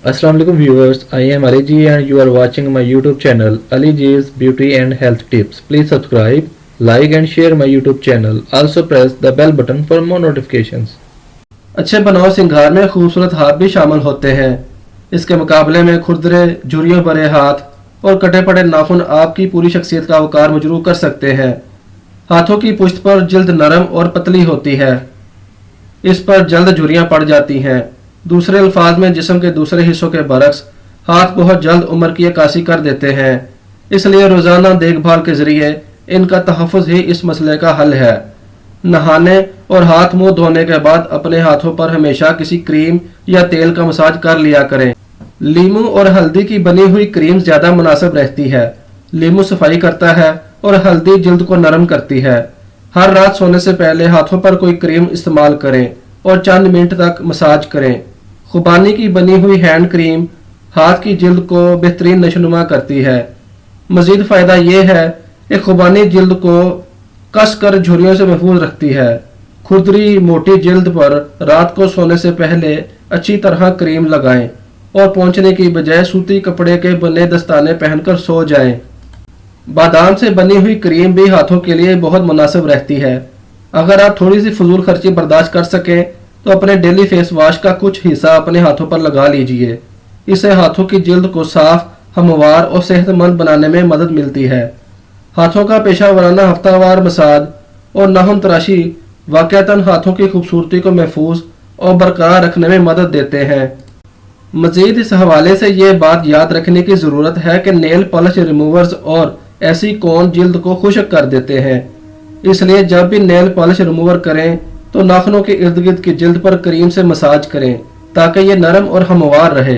Assalamu alaikum viewers, I am Ali Ji and you are watching my YouTube channel Ali Ji's Beauty and Health Tips. Please subscribe, like and share my YouTube channel. Also press the bell button for more notifications. अच्छे बनाव सिंगार में खूबसूरत हाथ भी शामिल होते हैं। इसके मुकाबले में खुरदरे झुर्रियों भरे हाथ और कटे पड़े नाखून आपकी पूरी शख्सियत का वकार मजरू कर सकते हैं। हाथों की पुश्त पर जल्द नरम और पतली होती है, इस पर जल्द झुर्रियां पड़ जाती हैं। दूसरे अल्फाज में जिस्म के दूसरे हिस्सों के बरक्स हाथ बहुत जल्द उम्र की अक्कासी कर देते हैं, इसलिए रोज़ाना देखभाल के जरिए इनका तहफ़्फ़ुज़ ही इस मसले का हल है। नहाने और हाथ मुंह धोने के बाद अपने हाथों पर हमेशा किसी क्रीम या तेल का मसाज कर लिया करें। लीमू और हल्दी की बनी हुई क्रीम ज़्यादा मुनासिब रहती है। लीमू सफाई करता है और हल्दी जल्द को नरम करती है। हर रात सोने से पहले हाथों पर कोई क्रीम इस्तेमाल करें और चंद मिनट तक मसाज करें। खुबानी की बनी हुई हैंड क्रीम हाथ की जिल्द को बेहतरीन नशोनुमा करती है। मजीद फ़ायदा ये है कि खुबानी जिल्द को कस कर झुर्रियों से महफूज रखती है। खुरदरी मोटी जिल्द पर रात को सोने से पहले अच्छी तरह क्रीम लगाएं और पोंछने की बजाय सूती कपड़े के बने दस्ताने पहनकर सो जाएं। बादाम से बनी हुई क्रीम भी हाथों के लिए बहुत मुनासिब रहती है। अगर आप थोड़ी सी फजूल खर्ची बर्दाश्त कर सकें तो अपने डेली फेस वॉश का कुछ हिस्सा अपने हाथों पर लगा लीजिए। इससे हाथों की जिल्द को साफ, हमवार और सेहतमंद बनाने में मदद मिलती है। हाथों का पेशा वराना हफ्तावार मसाज और नाखून तराशी वाकयातन हाथों की खूबसूरती को महफूज और बरकरार रखने में मदद देते हैं। मजीद इस हवाले से ये बात याद रखने की ज़रूरत है कि नेल पॉलिश रिमूवर्स और ऐसी कौन जिल्द को खुश्क कर देते हैं, इसलिए जब भी नेल पॉलिश रिमूवर करें तो नाखूनों के इर्द गिर्द की जिल्द पर क्रीम से मसाज करें ताकि ये नरम और हमवार रहे।